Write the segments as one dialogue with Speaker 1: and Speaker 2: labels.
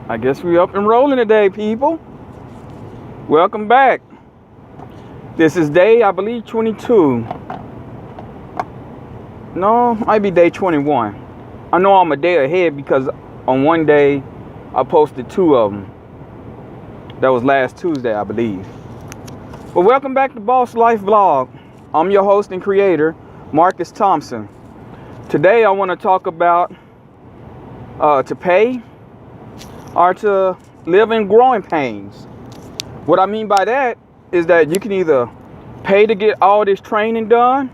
Speaker 1: I guess we up and rolling today, people. Welcome back. This is day, I believe, 22. No, might be day 21. I know I'm a day ahead because on one day I posted 2 of them. That was last Tuesday, I believe. But welcome back to Boss Life Vlog. I'm your host and creator, Marcus Thompson. Today I want to talk about to pay or to live in growing pains. What I mean by that is that you can either pay to get all this training done,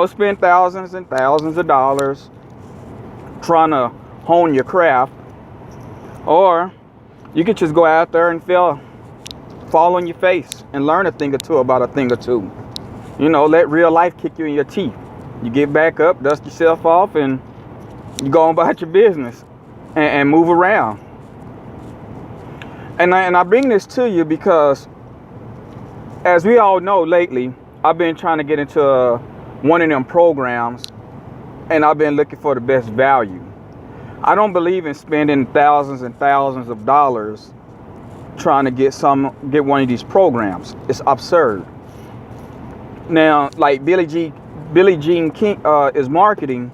Speaker 1: spend thousands and thousands of dollars trying to hone your craft, or you could just go out there and fall on your face and learn a thing or two about a thing or two. Let real life kick you in your teeth. You get back up, dust yourself off, and you go on about your business and move around. And I bring this to you because, as we all know, lately I've been trying to get into one of them programs, and I've been looking for the best value. I don't believe in spending thousands and thousands of dollars trying to get one of these programs. It's absurd. Now, like Billie Jean King is marketing.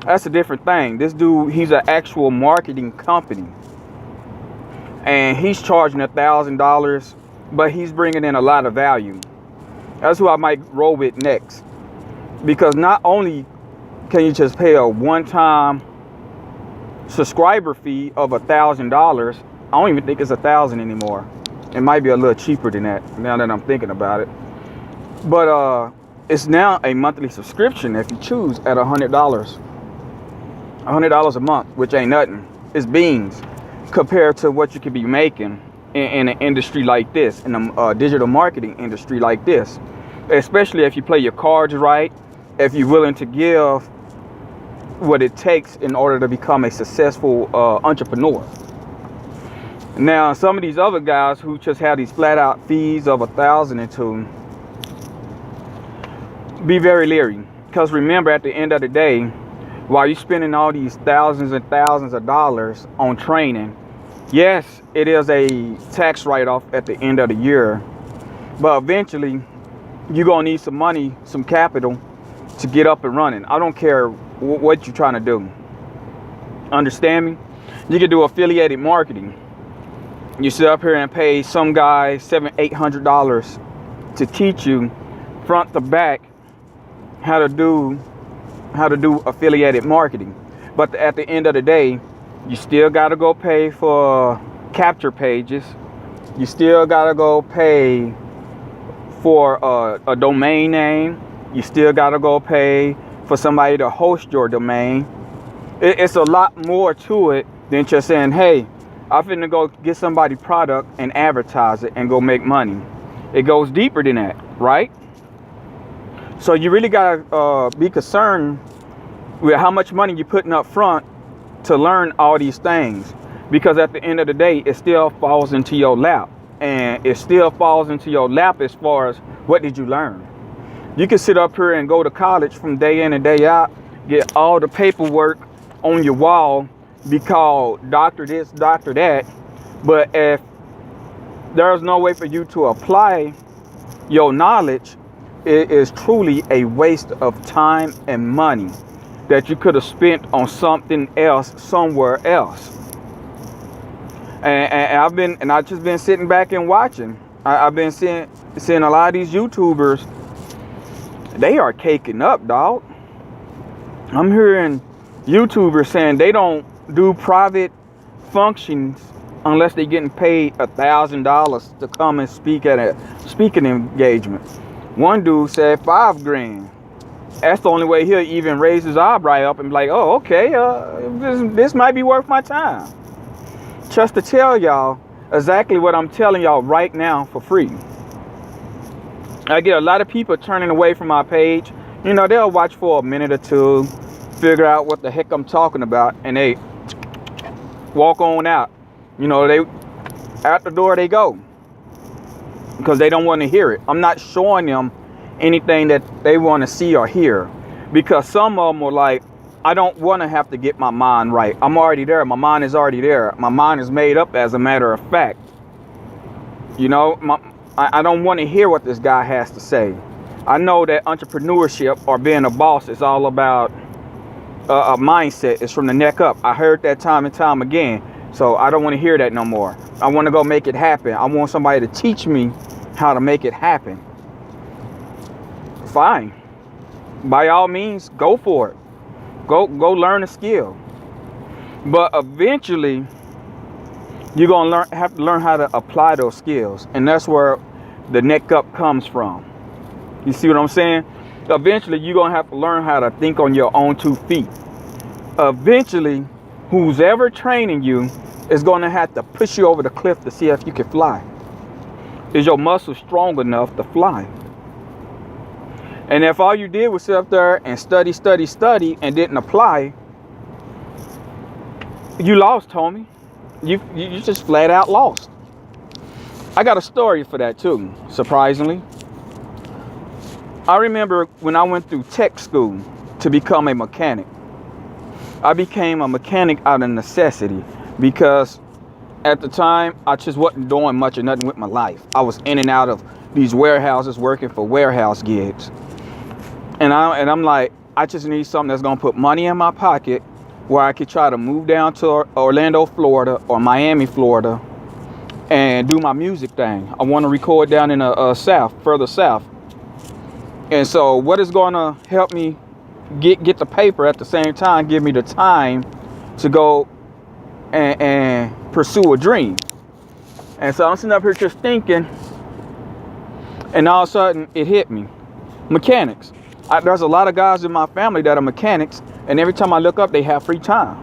Speaker 1: That's a different thing. This dude, he's an actual marketing company, and he's charging $1,000, but he's bringing in a lot of value. That's who I might roll with next, because not only can you just pay a one-time subscriber fee of $1,000. I don't even think it's $1,000 anymore. It might be a little cheaper than that now that I'm thinking about it. But it's now a monthly subscription if you choose at $100. $100 a month, which ain't nothing. It's beans compared to what you could be making in an industry like this, in a digital marketing industry like this. Especially if you play your cards right, if you're willing to give what it takes in order to become a successful entrepreneur. Now, some of these other guys who just have these flat out fees of $1,000 and $2, be very leery, because remember, at the end of the day, while you're spending all these thousands and thousands of dollars on training, yes, it is a tax write-off at the end of the year, but eventually you're gonna need some money, some capital to get up and running. I don't care what you're trying to do. Understand me? You can do affiliated marketing. You sit up here and pay some guy $700-800 to teach you front to back how to do affiliated marketing. But at the end of the day, you still got to go pay for capture pages. You still got to go pay for a domain name. You still got to go pay for somebody to host your domain. It's a lot more to it than just saying, hey, I'm finna go get somebody product and advertise it and go make money. It goes deeper than that, right? So you really gotta be concerned with how much money you're putting up front to learn all these things, because at the end of the day, it still falls into your lap, and it still falls into your lap as far as what did you learn. You can sit up here and go to college from day in and day out, get all the paperwork on your wall, be called doctor this, doctor that, but if there's no way for you to apply your knowledge, it is truly a waste of time and money that you could have spent on something else somewhere else. And I've just been sitting back and watching. I've been seeing a lot of these YouTubers. They are caking up, dog. I'm hearing YouTubers saying they don't do private functions unless they're getting paid $1,000 to come and speak at a speaking engagement. One dude said $5,000. That's the only way he'll even raise his eyebrow up and be like, oh, okay, this might be worth my time. Just to tell y'all exactly what I'm telling y'all right now for free. I get a lot of people turning away from my page. They'll watch for a minute or two, figure out what the heck I'm talking about, and they walk on out. They out the door they go, because they don't want to hear it. I'm not showing them anything that they want to see or hear, because some of them are like, I don't want to have to get my mind right. I'm already there. My mind is already there. My mind is made up, as a matter of fact. You know, I don't want to hear what this guy has to say. I know that entrepreneurship or being a boss is all about a mindset. It's from the neck up. I heard that time and time again. So I don't want to hear that no more. I want to go make it happen. I want somebody to teach me how to make it happen. Fine. By all means, go for it. Go learn a skill. But eventually, you're gonna have to learn how to apply those skills, and that's where the neck up comes from. You see what I'm saying? Eventually, you're gonna have to learn how to think on your own 2 feet. Eventually, who's ever training you is gonna have to push you over the cliff to see if you can fly. Is your muscle strong enough to fly? And if all you did was sit up there and study and didn't apply, you lost, homie. You just flat out lost. I got a story for that too, surprisingly. I remember when I went through tech school to become a mechanic. I became a mechanic out of necessity because at the time I just wasn't doing much or nothing with my life. I was in and out of these warehouses working for warehouse gigs. And I'm like, I just need something that's gonna put money in my pocket where I could try to move down to Orlando, Florida, or Miami, Florida, and do my music thing. I want to record down in the south, further south. And so what is gonna help me get the paper at the same time, give me the time to go and pursue a dream. And so I'm sitting up here just thinking, and all of a sudden it hit me. Mechanics. There's a lot of guys in my family that are mechanics, and every time I look up, they have free time.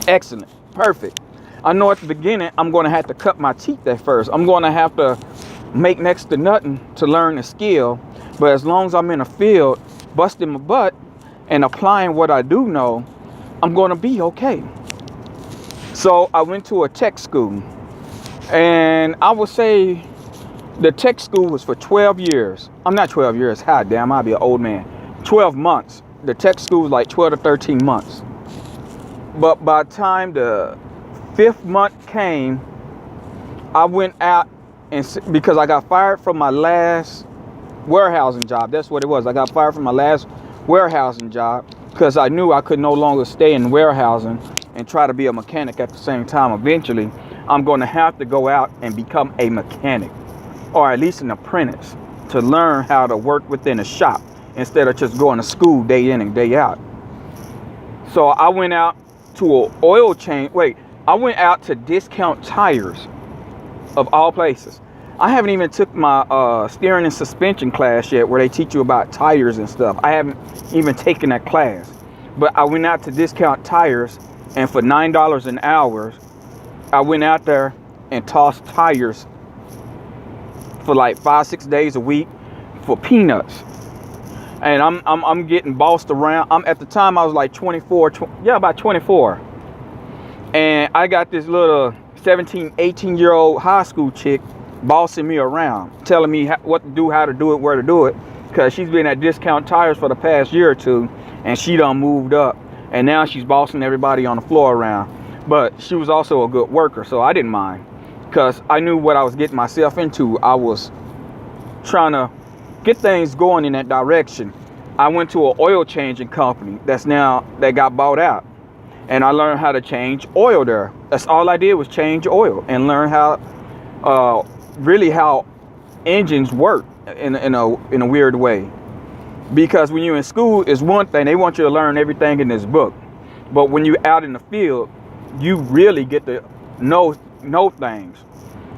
Speaker 1: Excellent. Perfect. I know at the beginning, I'm going to have to cut my teeth at first. I'm going to have to make next to nothing to learn the skill. But as long as I'm in a field, busting my butt and applying what I do know, I'm going to be okay. So I went to a tech school, and I would say the tech school was for 12 years. I'm not 12 years. God damn, I'll be an old man. 12 months. The tech school was like 12 to 13 months. But by the time the 5th month came, I went out and because I got fired from my last warehousing job. That's what it was. I got fired from my last warehousing job because I knew I could no longer stay in warehousing and try to be a mechanic at the same time. Eventually, I'm going to have to go out and become a mechanic, or at least an apprentice, to learn how to work within a shop instead of just going to school day in and day out. So I went out to an oil change. I went out to Discount Tires, of all places. I haven't even took my steering and suspension class yet, where they teach you about tires and stuff. I haven't even taken that class. But I went out to Discount Tires, and for $9 an hour, I went out there and tossed tires for like 5-6 days a week for peanuts. And I'm getting bossed around. At the time I was like 24, about 24. And I got this little 17, 18-year-old high school chick bossing me around, telling me what to do, how to do it, where to do it, because she's been at Discount Tires for the past year or two, and she done moved up, and now she's bossing everybody on the floor around. But she was also a good worker, so I didn't mind, because I knew what I was getting myself into. I was trying to get things going in that direction. I went to an oil changing company that got bought out, and I learned how to change oil there. That's all I did, was change oil and learn how really how engines work in a weird way. Because when you're in school, it's one thing, they want you to learn everything in this book, but when you're out in the field, you really get to know things.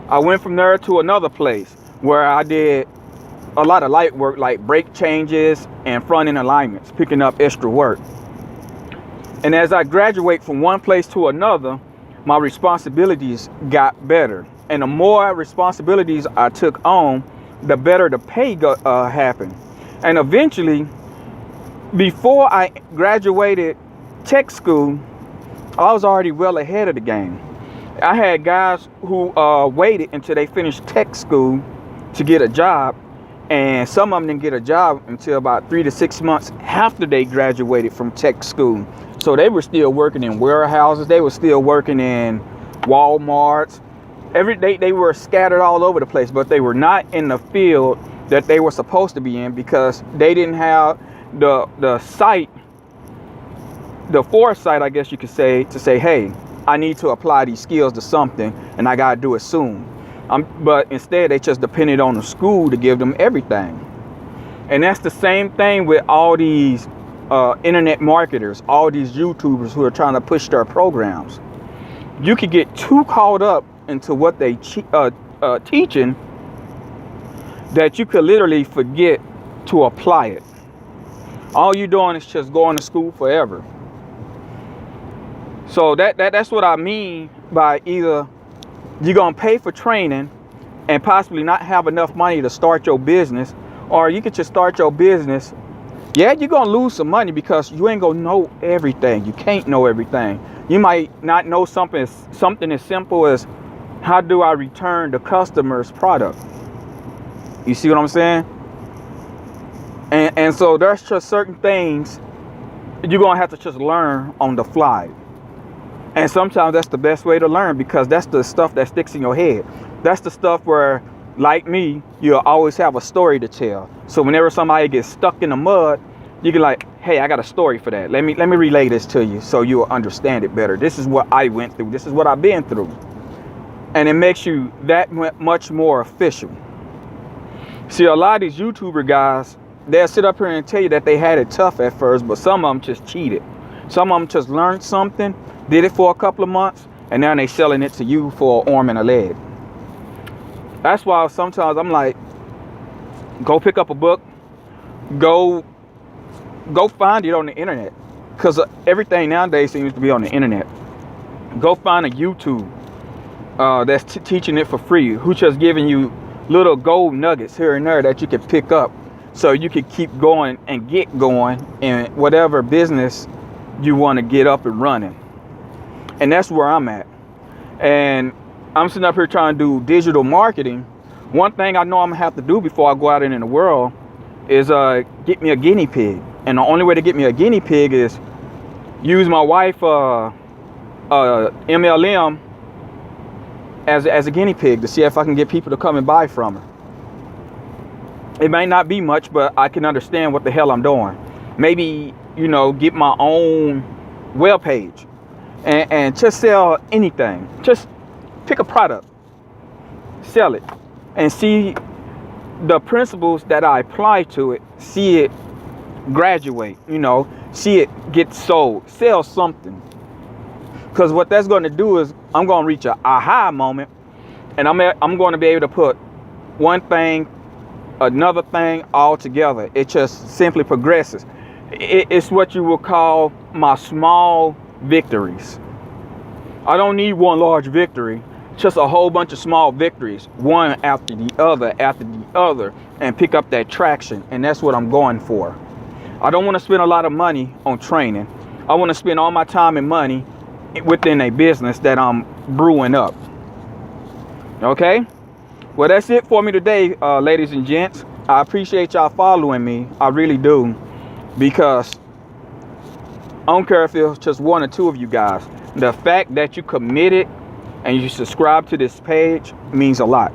Speaker 1: I went from there to another place where I did a lot of light work, like brake changes and front end alignments, picking up extra work. And as I graduate from one place to another, my responsibilities got better. And the more responsibilities I took on, the better the pay happened. And eventually, before I graduated tech school, I was already well ahead of the game. I had guys who waited until they finished tech school to get a job, And some of them didn't get a job until about 3 to 6 months after they graduated from tech school. So they were still working in warehouses. They were still working in Walmarts. Every day they were scattered all over the place, but they were not in the field that they were supposed to be in because they didn't have the foresight, I guess you could say, to say, hey, I need to apply these skills to something and I got to do it soon. But instead, they just depended on the school to give them everything. And that's the same thing with all these internet marketers, all these YouTubers who are trying to push their programs. You could get too caught up into what they teaching that you could literally forget to apply it. All you're doing is just going to school forever. So that's what I mean by either you're going to pay for training and possibly not have enough money to start your business, or you could just start your business. Yeah, you're going to lose some money because you ain't going to know everything. You can't know everything. You might not know something as simple as how do I return the customer's product? You see what I'm saying? And so there's just certain things you're going to have to just learn on the fly. And sometimes that's the best way to learn because that's the stuff that sticks in your head. That's the stuff where, like me, you'll always have a story to tell. So whenever somebody gets stuck in the mud, you can like, hey, I got a story for that. Let me relay this to you so you'll understand it better. This is what I went through. This is what I've been through. And it makes you that much more official. See, a lot of these YouTuber guys, they'll sit up here and tell you that they had it tough at first, but some of them just cheated. Some of them just learned something, did it for a couple of months, and now they selling it to you for an arm and a leg. That's why sometimes I'm like, go pick up a book, go find it on the internet, because everything nowadays seems to be on the internet. Go find a YouTube that's teaching it for free, who's just giving you little gold nuggets here and there that you can pick up so you can keep going and get going in whatever business you want to get up and running. And that's where I'm at. And I'm sitting up here trying to do digital marketing. One thing I know I'm gonna have to do before I go out in the world is get me a guinea pig. And the only way to get me a guinea pig is use my wife MLM as a guinea pig to see if I can get people to come and buy from her. It may not be much, but I can understand what the hell I'm doing. Maybe, get my own web page and just sell anything. Just pick a product, sell it, and see the principles that I apply to it, see it graduate, see it get sold, sell something. Because what that's going to do is I'm going to reach an aha moment, and I'm going to be able to put one thing, another thing all together. It just simply progresses. It's what you will call my small victories. I don't need one large victory, just a whole bunch of small victories, one after the other, and pick up that traction. And that's what I'm going for. I don't want to spend a lot of money on training. I want to spend all my time and money within a business that I'm brewing up. Okay? Well, that's it for me today, ladies and gents. I appreciate y'all following me. I really do. Because I don't care if it's just one or two of you guys. The fact that you committed and you subscribe to this page means a lot.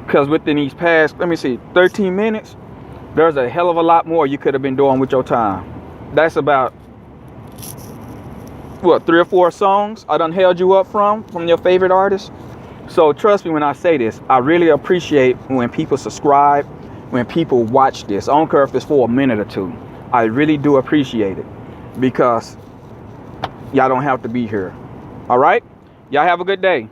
Speaker 1: Because within these past, 13 minutes, there's a hell of a lot more you could have been doing with your time. That's about, 3 or 4 songs I done held you up from your favorite artists. So trust me when I say this, I really appreciate when people subscribe, when people watch this. I don't care if it's for a minute or two. I really do appreciate it because y'all don't have to be here. All right? Y'all have a good day.